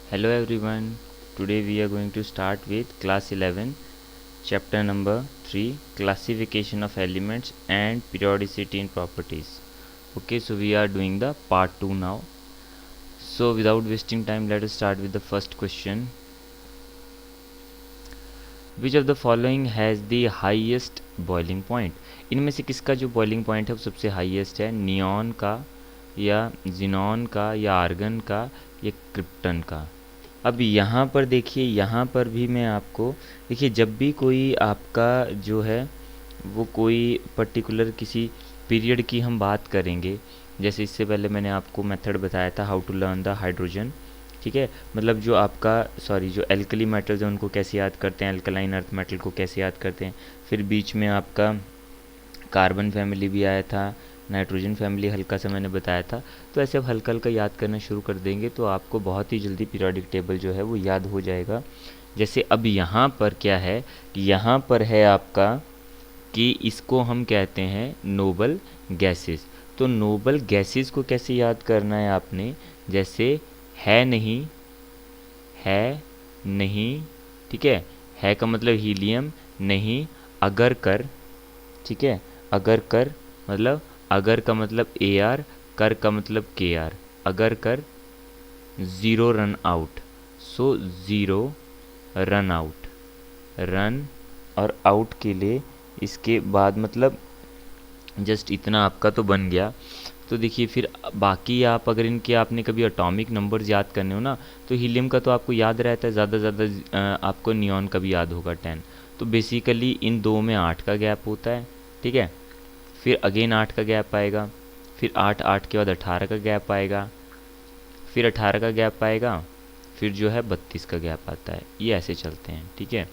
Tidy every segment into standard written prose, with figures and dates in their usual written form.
Hello everyone, today we are going to start with class 11, chapter number 3, classification of elements and periodicity in properties. Okay, so we are doing the part 2 now. So without wasting time, let us start with the first question. Which of the following has the highest boiling point? इनमें से किसका जो boiling point है वो सबसे highest है? Neon का या जिनॉन का या आर्गन का या क्रिप्टन का? अब यहाँ पर देखिए, यहाँ पर भी मैं आपको देखिए, जब भी कोई आपका जो है वो कोई पर्टिकुलर किसी पीरियड की हम बात करेंगे, जैसे इससे पहले मैंने आपको मेथड बताया था how to learn the hydrogen, ठीक है। मतलब जो आपका जो एल्कली मेटल्स हैं उनको कैसे याद करते हैं, अल्कलाइन अर्थ मेटल को कैसे याद करते हैं। फिर बीच में आपका कार्बन फैमिली भी आया था, नाइट्रोजन फैमिली हल्का सा मैंने बताया था। तो ऐसे आप हल्का हल्का याद करना शुरू कर देंगे तो आपको बहुत ही जल्दी पीरियोडिक टेबल जो है वो याद हो जाएगा। जैसे अब यहाँ पर क्या है कि यहाँ पर है आपका कि इसको हम कहते हैं नोबल गैसेस। तो नोबल गैसेस को कैसे याद करना है आपने, जैसे है नहीं, ठीक है का मतलब हीलियम, नहीं अगर कर, ठीक है। अगर कर मतलब, अगर का मतलब ए आर, कर का मतलब के आर, अगर कर zero run out, so zero run out, run और आउट के लिए इसके बाद मतलब जस्ट इतना आपका तो बन गया। तो देखिए फिर बाकी आप अगर इनके आपने कभी एटॉमिक नंबर्स याद करने हो ना, तो हीलियम का तो आपको याद रहता है, ज़्यादा ज़्यादा आपको नियॉन का भी याद होगा 10। तो बेसिकली इन दो में 8 का गैप होता है, ठीक है। फिर अगेन 8 का गैप आएगा, फिर 8 के बाद 18 का गैप आएगा, फिर 18 का गैप आएगा, फिर जो है 32 का गैप आता है। ये ऐसे चलते हैं, ठीक है।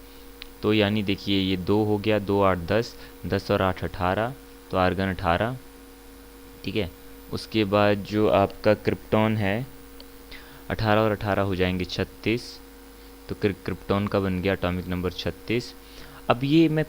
तो यानी देखिए ये 2 हो गया, 2 8 10, 10 और 8 18, तो आर्गन 18, ठीक है। उसके बाद जो आपका क्रिप्टॉन है 18 और 18 हो जाएंगे 36, तो क्रिप्टॉन का बन गया एटॉमिक नंबर 36। अब ये मैं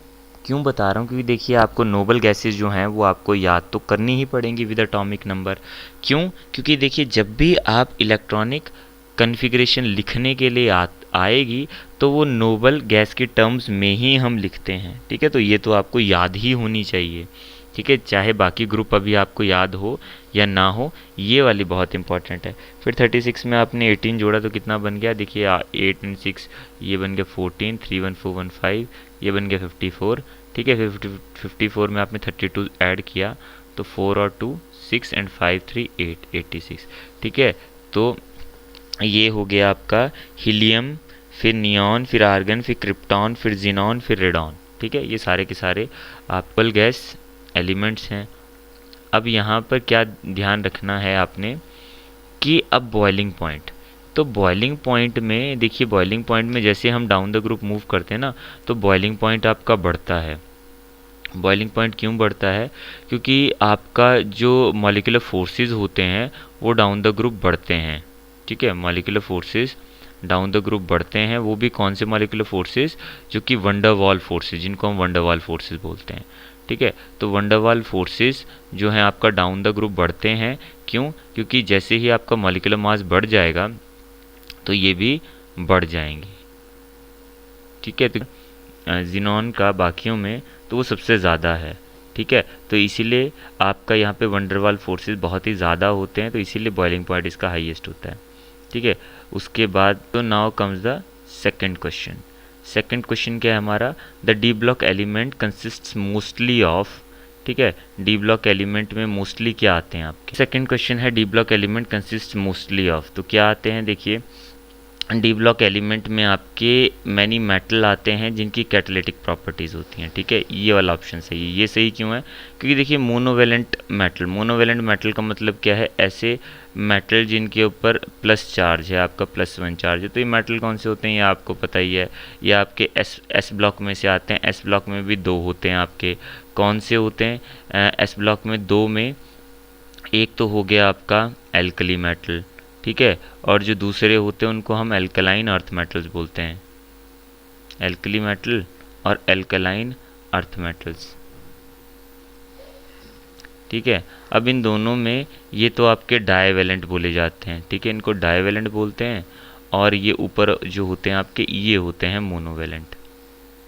क्यों बता रहा हूँ, क्योंकि देखिए आपको नोबल गैसेस जो हैं वो आपको याद तो करनी ही पड़ेंगी विद एटॉमिक नंबर। क्यों? क्योंकि देखिए जब भी आप इलेक्ट्रॉनिक कन्फिग्रेशन लिखने के लिए आएगी तो वो नोबल गैस के टर्म्स में ही हम लिखते हैं, ठीक है। तो ये तो आपको याद ही होनी चाहिए, ठीक है, चाहे बाकी ग्रुप अभी आपको याद हो या ना हो, ये वाली बहुत इंपॉर्टेंट है। फिर 36 में आपने 18 जोड़ा तो कितना बन गया, देखिए 8 and 6 ये बन गया 14, 3 1 4 1 5, ये बन गया 54, ठीक है। 54 में आपने 32 ऐड किया तो 4 और 2 6 and 5 3 8, 86, ठीक है। तो ये हो गया आपका हीलियम, फिर नियॉन, फिर आर्गन, फिर क्रिप्टॉन, फिर जिनॉन, फिर रेडॉन, ठीक है। ये सारे के सारे आपल गैस एलिमेंट्स हैं। अब यहाँ पर क्या ध्यान रखना है आपने कि अब बॉइलिंग पॉइंट, तो बॉइलिंग पॉइंट में देखिए, बॉइलिंग पॉइंट में जैसे हम डाउन द ग्रुप मूव करते हैं ना, तो बॉइलिंग पॉइंट आपका बढ़ता है। बॉइलिंग पॉइंट क्यों बढ़ता है? क्योंकि आपका जो मॉलिक्यूलर फोर्सेस होते हैं वो डाउन द ग्रुप बढ़ते हैं, ठीक है। Molecular forces down the group बढ़ते हैं, वो भी कौन से मॉलिक्यूलर फोर्सेस, जो कि वंडरवॉल फोर्सेस, जिनको हम वंडरवॉल फोर्सेस बोलते हैं, ठीक है। तो वंडरवॉल फोर्सेस जो हैं आपका डाउन द ग्रुप बढ़ते हैं, क्यों? क्योंकि जैसे ही आपका मॉलिक्यूलर मास बढ़ जाएगा तो ये भी बढ़ जाएंगे, ठीक है। तो जिनॉन का बाकियों में तो वो सबसे ज़्यादा है, ठीक है। तो इसीलिए आपका यहाँ पे वंडरवॉल फोर्सेस बहुत ही ज़्यादा होते हैं, तो इसीलिए बॉइलिंग पॉइंट इसका हाईएस्ट होता है, ठीक है। उसके बाद तो now comes the second question. Second question क्या है हमारा, the D block element consists mostly of, ठीक है। डी ब्लॉक एलिमेंट में मोस्टली क्या आते हैं आपके, सेकंड क्वेश्चन है D block element consist mostly of, तो क्या आते हैं देखिए, डी ब्लॉक एलिमेंट में आपके मैनी मेटल आते हैं जिनकी कैटालिटिक प्रॉपर्टीज़ होती हैं, ठीक है। ये वाला ऑप्शन सही है। ये सही क्यों है? क्योंकि देखिए मोनोवेलेंट मेटल, मोनोवेलेंट मेटल का मतलब क्या है, ऐसे मेटल जिनके ऊपर प्लस चार्ज है, आपका +1 चार्ज है। तो ये मेटल कौन से होते हैं ये आपको पता ही है, ये आपके एस ब्लॉक में से आते हैं। एस ब्लॉक में भी 2 होते हैं आपके, कौन से होते हैं एस ब्लॉक में? 2 में एक तो हो गया आपका एल्कली मेटल, ठीक है, और जो दूसरे होते हैं उनको हम एल्कलाइन अर्थ मेटल्स बोलते हैं, एल्कली मेटल और एल्कलाइन अर्थ मेटल्स, ठीक है। अब इन दोनों में ये तो आपके डाईवेलेंट बोले जाते हैं, ठीक है, इनको डाईवेलेंट बोलते हैं। और ये ऊपर जो होते हैं आपके ये होते हैं मोनोवेलेंट।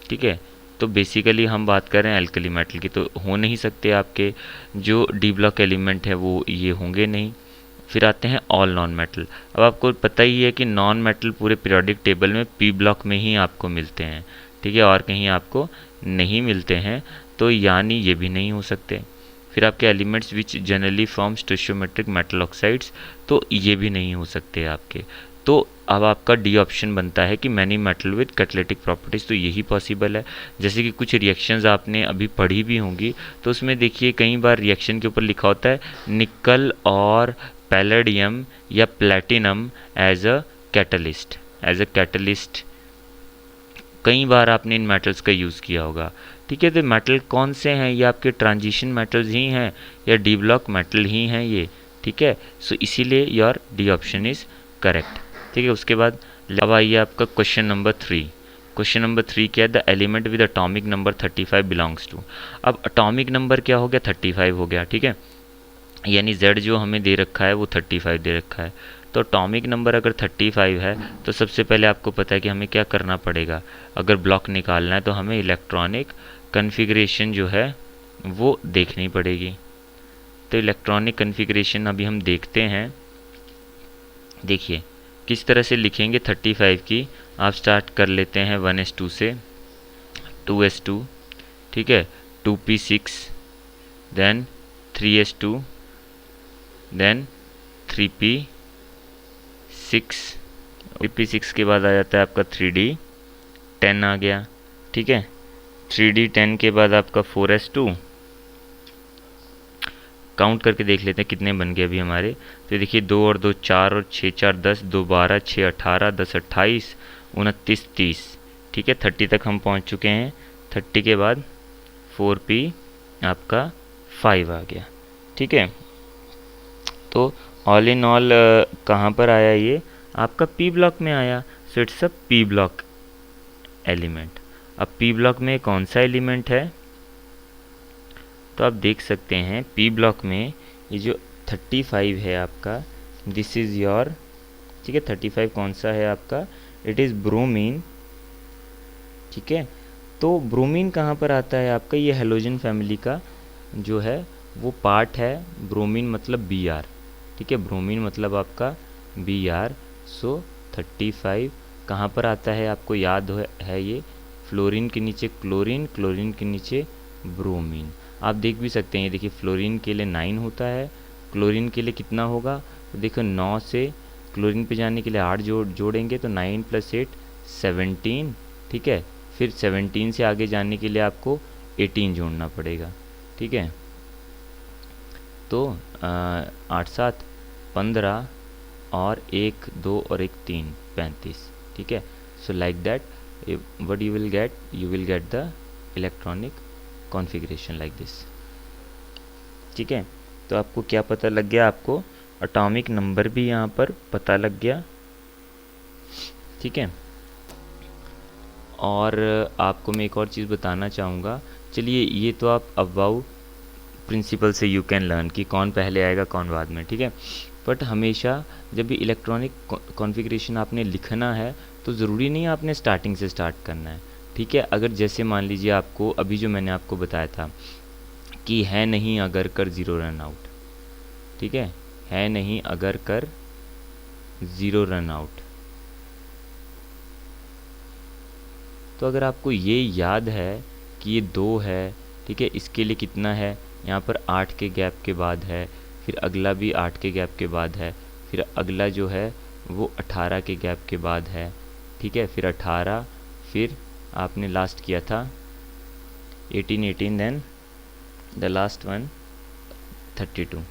ठीक है, तो बेसिकली हम बात कर रहे हैं एल्कली मेटल की, तो हो नहीं सकते आपके जो डी ब्लॉक एलिमेंट है वो ये होंगे नहीं। फिर आते हैं ऑल नॉन मेटल। अब आपको पता ही है कि नॉन मेटल पूरे पीरियोडिक टेबल में पी ब्लॉक में ही आपको मिलते हैं। ठीक है, और कहीं आपको नहीं मिलते हैं, तो यानी ये भी नहीं हो सकते। फिर आपके elements which generally form stoichiometric metal oxides, तो ये भी नहीं हो सकते आपके। तो अब आपका डी ऑप्शन बनता है कि many metal with catalytic properties, तो यही पॉसिबल है। जैसे कि कुछ रिएक्शंस आपने अभी पढ़ी भी होंगी, तो उसमें देखिए कई बार रिएक्शन के ऊपर लिखा होता है निकल और पैलेडियम या प्लैटिनम एज अ कैटलिस्ट। कई बार आपने इन मेटल्स का यूज़ किया होगा। ठीक है, तो मेटल कौन से हैं? ये आपके ट्रांजिशन मेटल्स ही हैं या डी ब्लॉक मेटल ही हैं ये। ठीक है, सो इसीलिए your D option is correct. ठीक है, उसके बाद अब आइए आपका क्वेश्चन नंबर 3। क्वेश्चन नंबर 3 क्या है? The element with atomic number 35 belongs to. अब अटोमिक नंबर क्या हो गया? 35 हो गया। ठीक है, यानी Z जो हमें दे रखा है वो 35 दे रखा है। तो अटोमिक नंबर अगर 35 है तो सबसे पहले आपको पता है कि हमें क्या करना पड़ेगा। अगर ब्लॉक निकालना है तो हमें इलेक्ट्रॉनिक कन्फिग्रेशन जो है वो देखनी पड़ेगी। तो इलेक्ट्रॉनिक कन्फिग्रेशन अभी हम देखते हैं। देखिए किस तरह से लिखेंगे 35 की। आप स्टार्ट कर लेते हैं 1s2 से, 2s2, ठीक है, 2p6, then 3s2, then 3p6, 3p6 के बाद आ जाता है आपका 3d10 आ गया। ठीक है, 3d10 के बाद आपका 4s2। काउंट करके देख लेते हैं कितने बन गए अभी हमारे। तो देखिए 2 और 2 4 और 6 4 10, 2 12, 6 18, 10 28, 29 30। ठीक है, 30 तक हम पहुंच चुके हैं। 30 के बाद 4p आपका 5 आ गया। ठीक है, तो ऑल इन ऑल कहाँ पर आया? ये आपका पी ब्लॉक में आया। So it's a P block element. अब पी ब्लॉक में कौन सा एलिमेंट है? तो आप देख सकते हैं पी ब्लॉक में ये जो 35 है आपका, दिस इज़ योर, ठीक है, 35 कौन सा है आपका? It is bromine. ठीक है, तो ब्रोमीन कहाँ पर आता है आपका? ये हेलोजन फैमिली का जो है वो पार्ट है। ब्रोमीन मतलब Br। ठीक है, ब्रोमीन मतलब आपका Br। सो 35 कहाँ पर आता है आपको याद है? ये फ्लोरीन के नीचे क्लोरीन, क्लोरीन के नीचे ब्रोमीन। आप देख भी सकते हैं, ये देखिए फ्लोरीन के लिए 9 होता है, क्लोरीन के लिए कितना होगा? तो देखो 9 से क्लोरीन पे जाने के लिए 8 जोड़ेंगे तो 9 + 8 17। ठीक है, फिर 17 से आगे जाने के लिए आपको 18 जोड़ना पड़ेगा। ठीक है, तो 8 7 15 और 1 2 और 1 3 35। ठीक है, so like that what you will get the electronic configuration like this। ठीक है, तो आपको क्या पता लग गया? आपको एटॉमिक नंबर भी यहाँ पर पता लग गया। ठीक है, और आपको मैं एक और चीज़ बताना चाहूँगा। चलिए, ये तो आप अबाउ प्रिंसिपल से यू कैन लर्न कि कौन पहले आएगा कौन बाद में। ठीक है, बट हमेशा जब भी इलेक्ट्रॉनिक कॉन्फ़िगरेशन आपने लिखना है तो ज़रूरी नहीं आपने स्टार्टिंग से स्टार्ट करना है। ठीक है, अगर जैसे मान लीजिए आपको अभी जो मैंने आपको बताया था कि है नहीं अगर कर ज़ीरो रन आउट। ठीक है नहीं अगर कर ज़ीरो रन आउट। तो अगर आपको ये याद है कि ये 2 है, ठीक है, इसके लिए कितना है? यहाँ पर 8 के गैप के बाद है, फिर अगला भी 8 के गैप के बाद है, फिर अगला जो है वो 18 के गैप के बाद है। ठीक है, फिर 18, फिर आपने लास्ट किया था 18, देन द लास्ट वन 32।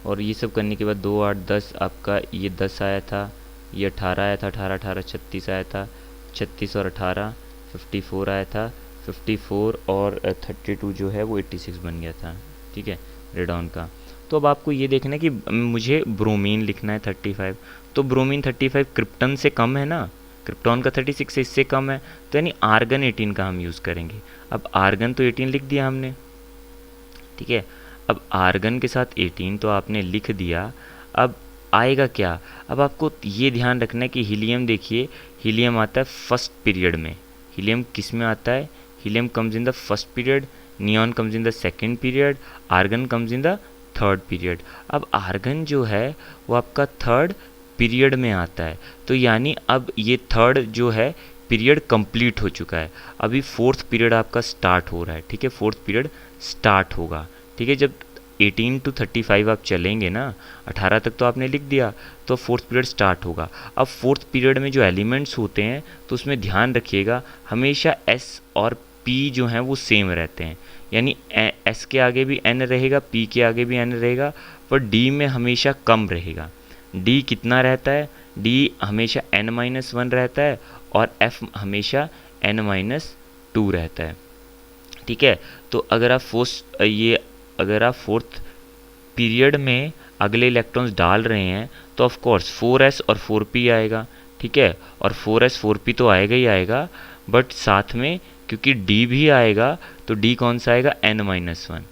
और ये सब करने के बाद 2 8 10 आपका ये 10 आया था, ये 18 आया था, 18 18 36 आया था, 36 और 18 54 आया था, 54 और 32 जो है वो 86 बन गया था। ठीक है, रेडॉन का। तो अब आपको ये देखना है कि मुझे ब्रोमीन लिखना है 35। तो ब्रोमीन 35 क्रिप्टन से कम है ना, क्रिप्टॉन का 36 से इससे कम है, तो यानी आर्गन 18 का हम यूज़ करेंगे। अब आर्गन तो 18 लिख दिया हमने। ठीक है, अब आर्गन के साथ 18 तो आपने लिख दिया। अब आएगा क्या। अब आपको ये ध्यान रखना है कि हीलियम, देखिए हीलियम आता है फर्स्ट पीरियड में। हीलियम किस में आता है, helium comes in the first period, neon comes in the second period, argon comes in the third period. अब आर्गन जो है वो आपका थर्ड पीरियड में आता है, तो यानी अब ये थर्ड जो है पीरियड कंप्लीट हो चुका है, अभी फोर्थ पीरियड आपका स्टार्ट हो रहा है। ठीक है, फोर्थ पीरियड स्टार्ट होगा। ठीक है, जब 18 to 35 आप चलेंगे ना, 18 तक तो आपने लिख दिया, तो फोर्थ पीरियड स्टार्ट होगा। अब फोर्थ पीरियड में जो एलिमेंट्स होते हैं तो उसमें ध्यान रखिएगा हमेशा S और P जो हैं वो सेम रहते हैं, यानी S के आगे भी N रहेगा, P के आगे भी N रहेगा, पर D में हमेशा कम रहेगा। D कितना रहता है, D हमेशा N-1 रहता है और F हमेशा N-2 रहता है। ठीक है, तो अगर आप फोर्थ पीरियड में अगले इलेक्ट्रॉन्स डाल रहे हैं तो ऑफ कोर्स 4s और 4p आएगा। ठीक है, और 4s 4p तो आएगा ही आएगा, बट साथ में क्योंकि d भी आएगा तो d कौन सा आएगा, n-1।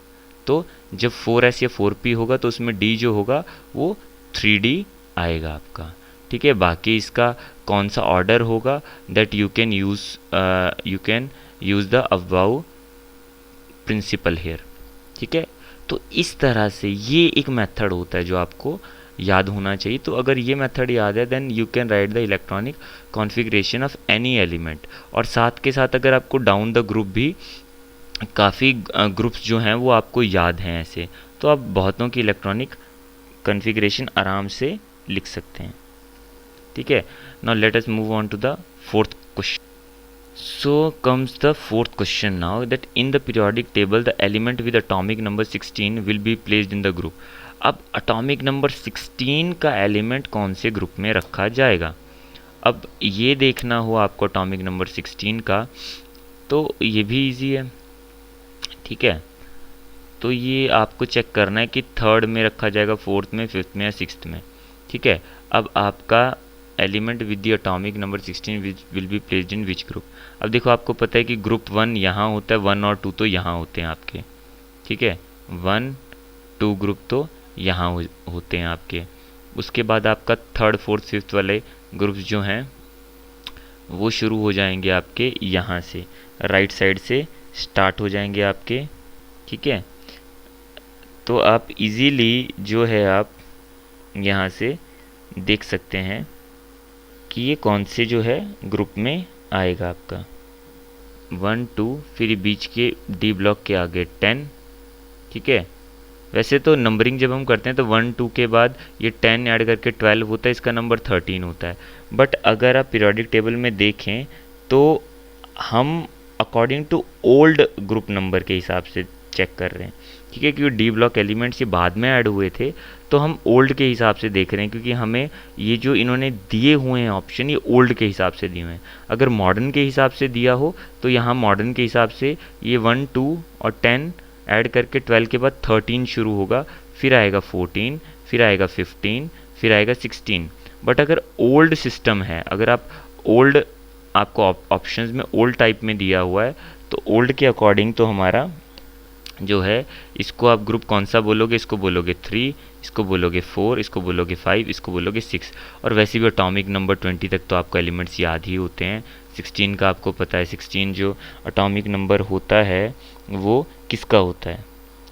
तो जब 4s या 4p होगा तो उसमें d जो होगा वो 3d आएगा आपका। ठीक है, बाकी इसका कौन सा ऑर्डर होगा that you can use the aufbau principle here. ठीक है, तो इस तरह से ये एक मेथड होता है जो आपको याद होना चाहिए। तो अगर ये मेथड याद है then you can write the electronic configuration of any element. और साथ के साथ अगर आपको डाउन द ग्रुप भी काफ़ी ग्रुप्स जो हैं वो आपको याद हैं ऐसे, तो आप बहुतों की इलेक्ट्रॉनिक कॉन्फ़िगरेशन आराम से लिख सकते हैं। ठीक है, now let us move on to the fourth question. So comes the fourth question now, that in the periodic table the element with atomic number 16 will be placed in the group। अब atomic number 16 का element कौन से group में रखा जाएगा। अब ये देखना हो आपको atomic number 16 का, तो ये भी इजी है। ठीक है, तो ये आपको चेक करना है कि थर्ड में रखा जाएगा, फोर्थ में, फिफ्थ में या सिक्स्थ में। ठीक है, अब आपका element with the atomic number 16 will be placed in which group. अब देखो आपको पता है कि ग्रुप 1 यहाँ होता है, 1 और 2 तो यहाँ होते हैं आपके। ठीक है, 1, 2 ग्रुप तो यहाँ होते हैं आपके। उसके बाद आपका थर्ड, फोर्थ, फिफ्थ वाले ग्रुप्स जो हैं वो शुरू हो जाएंगे आपके यहाँ से, राइट साइड से स्टार्ट हो जाएंगे आपके। ठीक है, तो आप इजीली जो है आप यहाँ से देख सकते हैं कि ये कौन से जो है ग्रुप में आएगा आपका। 1, 2, फिर बीच के डी ब्लॉक के आगे 10। ठीक है, वैसे तो नंबरिंग जब हम करते हैं तो 1, 2 के बाद ये 10 ऐड करके 12 होता है, इसका नंबर 13 होता है। बट अगर आप पीरियोडिक टेबल में देखें तो हम according to old group number के हिसाब से चेक कर रहे हैं। ठीक है, क्योंकि डी ब्लॉक एलिमेंट्स ये बाद में ऐड हुए थे तो हम ओल्ड के हिसाब से देख रहे हैं, क्योंकि हमें ये जो इन्होंने दिए हुए हैं ऑप्शन ये ओल्ड के हिसाब से दिए हुए हैं। अगर मॉडर्न के हिसाब से दिया हो तो यहाँ मॉडर्न के हिसाब से ये 1, 2 और 10 ऐड करके 12 के बाद 13 शुरू होगा, फिर आएगा 14, फिर आएगा 15, फिर आएगा 16। बट अगर ओल्ड सिस्टम है, अगर आप ओल्ड, आपको ऑप्शंस में ओल्ड टाइप में दिया हुआ है तो ओल्ड के अकॉर्डिंग तो हमारा जो है, इसको आप ग्रुप कौन सा बोलोगे, इसको बोलोगे 3, इसको बोलोगे 4, इसको बोलोगे 5, इसको बोलोगे 6। और वैसे भी एटॉमिक नंबर 20 तक तो आपको एलिमेंट्स याद ही होते हैं। 16 का आपको पता है, 16 जो एटॉमिक नंबर होता है वो किसका होता है,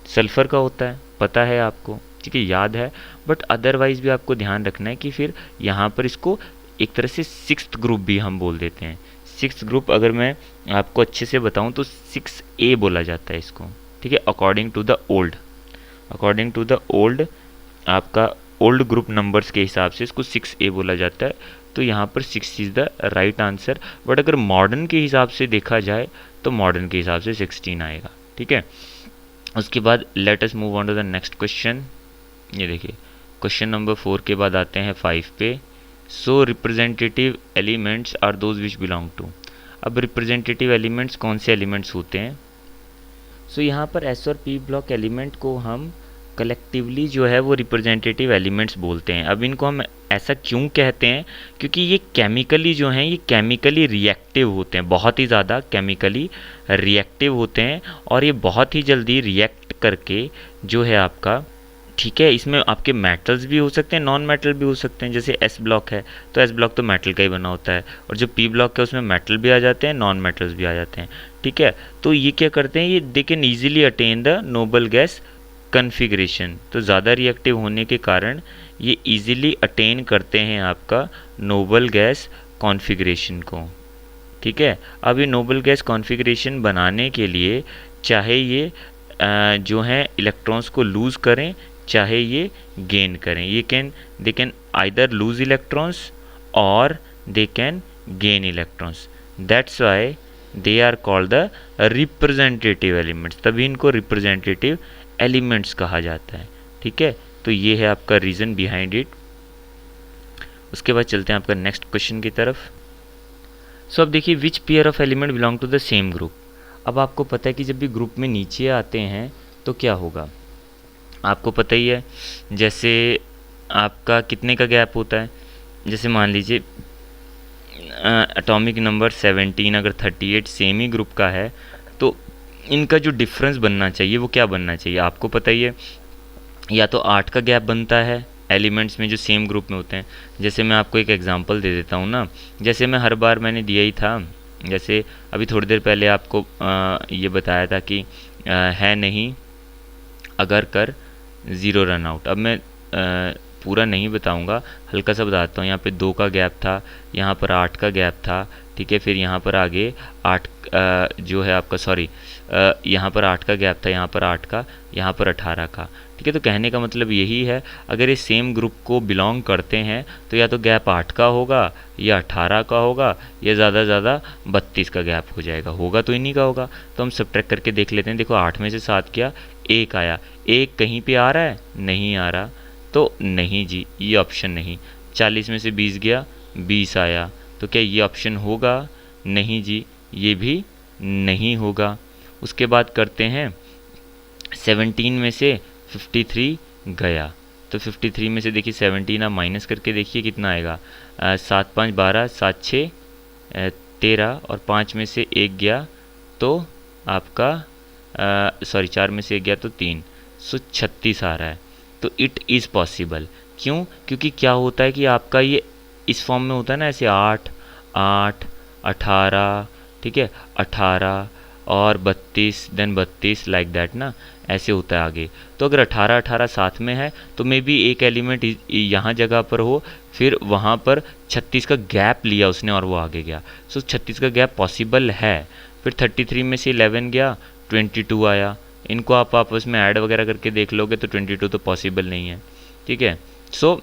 सल्फ़र का होता है, पता है आपको। ठीक है, याद है। बट अदरवाइज भी आपको ध्यान रखना है कि फिर यहाँ पर इसको एक तरह से 6th ग्रुप भी हम बोल देते हैं। 6th ग्रुप अगर मैं आपको अच्छे से बताऊँ तो 6A बोला जाता है इसको। ठीक है, अकॉर्डिंग टू द ओल्ड आपका ओल्ड ग्रुप नंबर्स के हिसाब से इसको 6A बोला जाता है। तो यहाँ पर 6 is the right answer. But अगर मॉडर्न के हिसाब से देखा जाए तो मॉडर्न के हिसाब से 16 आएगा। ठीक है, उसके बाद let us move on to the next question. ये देखिए, क्वेश्चन नंबर 4 के बाद आते हैं 5 पे। So representative elements are those which belong to. अब रिप्रेजेंटेटिव एलिमेंट्स कौन से एलिमेंट्स होते हैं। सो यहाँ पर S और P ब्लॉक एलिमेंट को हम कलेक्टिवली जो है वो रिप्रेजेंटेटिव एलिमेंट्स बोलते हैं। अब इनको हम ऐसा क्यों कहते हैं, क्योंकि ये केमिकली जो हैं ये केमिकली रिएक्टिव होते हैं, बहुत ही ज़्यादा केमिकली रिएक्टिव होते हैं और ये बहुत ही जल्दी रिएक्ट करके जो है आपका ठीक है, इसमें आपके मेटल्स भी हो सकते हैं, नॉन मेटल भी हो सकते हैं। जैसे एस ब्लॉक है तो एस ब्लॉक तो मेटल का ही बना होता है, और जो पी ब्लॉक है उसमें मेटल भी आ जाते हैं, नॉन मेटल्स भी आ जाते हैं। ठीक है, तो ये क्या करते हैं, ये they can easily attain the noble gas configuration. तो ज़्यादा रिएक्टिव होने के कारण ये ईजिली अटेन करते हैं आपका नोबल गैस कॉन्फ़िगरेशन को। ठीक है, अब ये नोबल गैस कॉन्फ़िगरेशन बनाने के लिए चाहे ये जो है इलेक्ट्रॉन्स को लूज़ करें, चाहे ये गेन करें, ये they can either lose electrons और they can gain electrons. That's why they are called the representative elements, तभी इनको रिप्रेजेंटेटिव एलिमेंट्स कहा जाता है। ठीक है, तो ये है आपका रीज़न बिहाइंड इट। उसके बाद चलते हैं आपका नेक्स्ट क्वेश्चन की तरफ। सो अब देखिए, which pair of element belong to the same group. अब आपको पता है कि जब भी ग्रुप में नीचे आते हैं तो क्या होगा, आपको पता ही है। जैसे आपका कितने का गैप होता है, जैसे मान लीजिए एटॉमिक नंबर 17 अगर 38 सेम ही ग्रुप का है तो इनका जो डिफरेंस बनना चाहिए वो क्या बनना चाहिए, आपको पता ही है। या तो 8 का गैप बनता है एलिमेंट्स में जो सेम ग्रुप में होते हैं। जैसे मैं आपको एक एग्जांपल दे देता हूँ ना, जैसे मैं हर बार मैंने दिया ही था। जैसे अभी थोड़ी देर पहले आपको ये बताया था कि है नहीं अगर कर ज़ीरो रन आउट। अब मैं पूरा नहीं बताऊंगा, हल्का सा बताता हूँ। यहाँ पे 2 का गैप था, यहाँ पर 8 का गैप था। ठीक है, फिर यहाँ पर आगे 8 जो है आपका सॉरी यहाँ पर 8 का गैप था, यहाँ पर 8 का, यहाँ पर 18 का। ठीक है, तो कहने का मतलब यही है, अगर ये सेम ग्रुप को बिलोंग करते हैं तो या तो गैप 8 का होगा या 18 का होगा या ज़्यादा से ज़्यादा 32 का गैप हो जाएगा। होगा तो इन्हीं का होगा। तो हम सब्ट्रैक्ट करके देख लेते हैं। देखो 8 में से 7 किया, 1 आया। 1 कहीं पे आ रहा है, नहीं आ रहा, तो नहीं जी, ये ऑप्शन नहीं। 40 में से 20 गया, 20 आया, तो क्या ये ऑप्शन होगा, नहीं जी, ये भी नहीं होगा। उसके बाद करते हैं 17 में से 53 गया, तो 53 में से देखिए 17 आप माइनस करके देखिए कितना आएगा। 7 5 12, 7 6 13, और 5 में से 1 गया तो आपका सॉरी 4 में से 1 गया तो 3, सो 36 आ रहा है। तो इट इज़ पॉसिबल। क्यों? क्योंकि क्या होता है कि आपका ये इस फॉर्म में होता है ना, ऐसे 8 8 18, ठीक है, 18 और 32 देन 32 लाइक दैट ना, ऐसे होता है आगे। तो अगर 18 18 साथ में है तो मे बी एक एलिमेंट यहाँ जगह पर हो, फिर वहाँ पर 36 का गैप लिया उसने और वो आगे गया। सो 36 का गैप पॉसिबल है। फिर 33 में से 11 गया, 22 आया। इनको आप आपस में ऐड वगैरह करके देख लोगे तो 22 तो पॉसिबल नहीं है। ठीक है, सो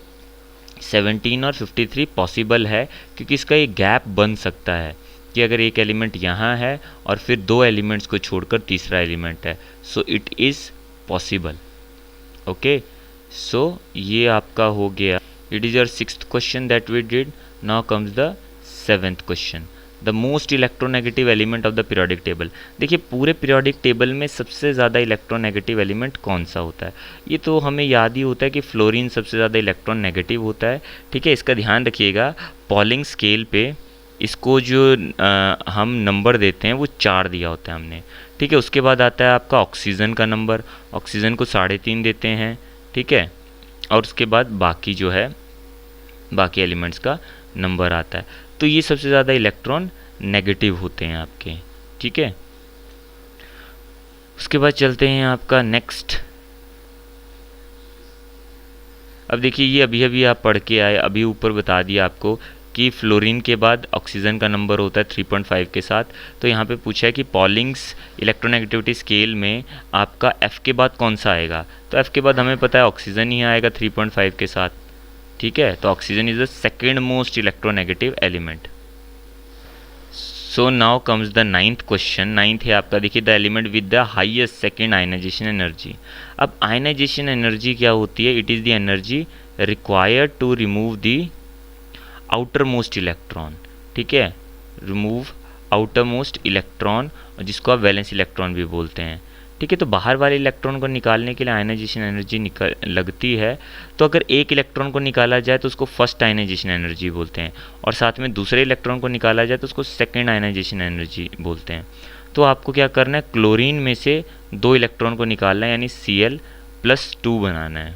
17 और 53 पॉसिबल है, क्योंकि इसका एक गैप बन सकता है कि अगर एक एलिमेंट यहाँ है और फिर 2 एलिमेंट्स को छोड़कर तीसरा एलिमेंट है, so it is possible. Okay, so ये आपका हो गया। It is your 6th question that we did. Now comes the 7th question, the most electronegative element of the periodic table. देखिए पूरे पीरियोडिक टेबल में सबसे ज़्यादा इलेक्ट्रोनेगेटिव एलिमेंट कौन सा होता है, ये तो हमें याद ही होता है कि फ्लोरीन सबसे ज़्यादा इलेक्ट्रॉन नेगेटिव होता है। ठीक है, इसका ध्यान रखिएगा, पॉलिंग स्केल पे इसको जो हम नंबर देते हैं वो 4 दिया होता है हमने। ठीक है, उसके बाद आता है आपका ऑक्सीजन का नंबर, ऑक्सीजन को 3.5 देते हैं। ठीक है, और उसके बाद बाकी जो है बाकी एलिमेंट्स का नंबर आता है। तो ये सबसे ज़्यादा इलेक्ट्रॉन नेगेटिव होते हैं आपके। ठीक है, उसके बाद चलते हैं आपका नेक्स्ट। अब देखिए ये अभी अभी आप पढ़ के आए, अभी ऊपर बता दिया आपको कि फ्लोरीन के बाद ऑक्सीजन का नंबर होता है 3.5 के साथ। तो यहाँ पे पूछा है कि पॉलिंग्स इलेक्ट्रोनेगेटिविटी स्केल में आपका F के बाद कौन सा आएगा। तो F के बाद हमें पता है ऑक्सीजन ही आएगा 3.5 के साथ। ठीक है, तो oxygen is the second most electronegative element. So now comes the 9th question. 9th है आपका, देखिए the element with the highest second ionization energy. अब आयनाइजेशन एनर्जी क्या होती है, it is the energy required to remove the outermost electron. ठीक है, remove outer most electron, जिसको आप वैलेंस इलेक्ट्रॉन भी बोलते हैं। ठीक है, तो बाहर वाले इलेक्ट्रॉन को निकालने के लिए आयनाइजेशन एनर्जी लगती है। तो अगर एक इलेक्ट्रॉन को निकाला जाए तो उसको फर्स्ट आयनाइजेशन एनर्जी बोलते हैं, और साथ में दूसरे इलेक्ट्रॉन को निकाला जाए तो उसको सेकेंड आयनाइजेशन एनर्जी बोलते हैं। तो आपको क्या करना है, क्लोरीन में से 2 इलेक्ट्रॉन को निकालना है, यानी Cl+2 बनाना है।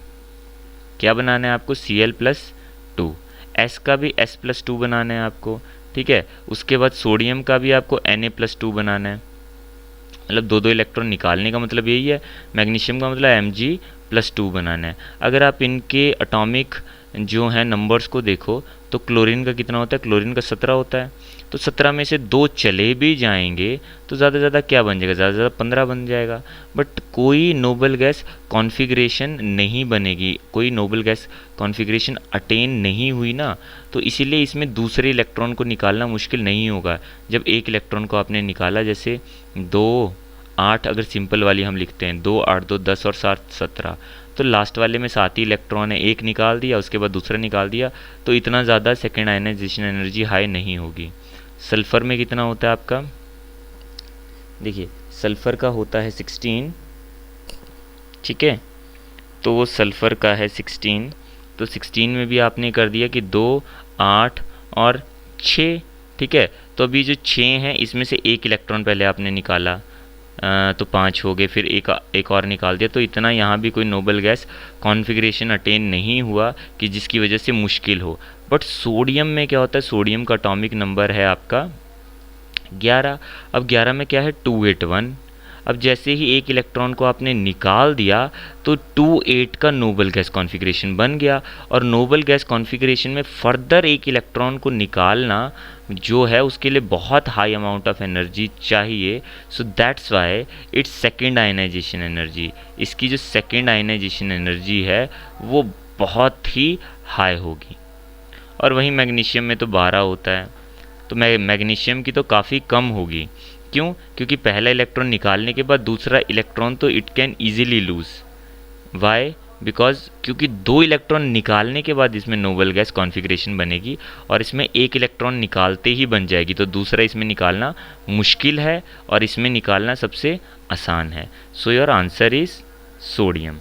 क्या बनाना है आपको, Cl+2। S का भी S+2 बनाना है आपको, ठीक है। उसके बाद सोडियम का भी आपको Na+2 बनाना है, मतलब दो दो इलेक्ट्रॉन निकालने का मतलब यही है। मैग्नीशियम का मतलब Mg+2 बनाना है। अगर आप इनके एटॉमिक जो है नंबर्स को देखो तो क्लोरीन का कितना होता है, क्लोरीन का 17 होता है। तो 17 में से 2 चले भी जाएंगे तो ज़्यादा से ज़्यादा क्या बन जाएगा, ज़्यादा से ज़्यादा 15 बन जाएगा। बट कोई नोबल गैस कॉन्फ़िगरेशन नहीं बनेगी, कोई नोबल गैस कॉन्फ़िगरेशन अटेन नहीं हुई ना, तो इसीलिए इसमें दूसरे इलेक्ट्रॉन को निकालना मुश्किल नहीं होगा। जब एक इलेक्ट्रॉन को आपने निकाला, जैसे 2 8, अगर सिंपल वाली हम लिखते हैं 2 8 2 10 और 7 17, तो लास्ट वाले में 7 ही इलेक्ट्रॉन है, एक निकाल दिया उसके बाद दूसरा निकाल दिया, तो इतना ज़्यादा सेकेंड आयनाइजेशन एनर्जी हाई नहीं होगी। सल्फ़र में कितना होता है आपका, देखिए सल्फ़र का होता है 16, ठीक है। तो वो सल्फ़र का है 16, तो 16 में भी आपने कर दिया कि 2 8 और 6, ठीक है। तो अभी जो 6 हैं इसमें से एक इलेक्ट्रॉन पहले आपने निकाला, तो 5 हो गए, फिर एक और निकाल दिया, तो इतना यहाँ भी कोई नोबल गैस कॉन्फ़िगरेशन अटेन नहीं हुआ कि जिसकी वजह से मुश्किल हो। बट सोडियम में क्या होता है, सोडियम का एटॉमिक नंबर है आपका 11। अब 11 में क्या है, 281। अब जैसे ही एक इलेक्ट्रॉन को आपने निकाल दिया तो 28 का नोबल गैस कॉन्फ़िगरेशन बन गया, और नोबल गैस कॉन्फ़िगरेशन में फर्दर एक इलेक्ट्रॉन को निकालना जो है उसके लिए बहुत हाई अमाउंट ऑफ एनर्जी चाहिए। So that's why it's second ionization energy, इसकी जो सेकेंड आयनाइजेशन एनर्जी है वो बहुत ही हाई होगी। और वहीं मैग्नीशियम में तो 12 होता है, तो मैग्नीशियम की तो काफ़ी कम होगी। क्यों, क्योंकि पहला इलेक्ट्रॉन निकालने के बाद दूसरा इलेक्ट्रॉन तो it can easily lose, why, because क्योंकि 2 इलेक्ट्रॉन निकालने के बाद इसमें नोबल गैस कॉन्फ़िगरेशन बनेगी, और इसमें एक इलेक्ट्रॉन निकालते ही बन जाएगी, तो दूसरा इसमें निकालना मुश्किल है और इसमें निकालना सबसे आसान है। So your answer is sodium.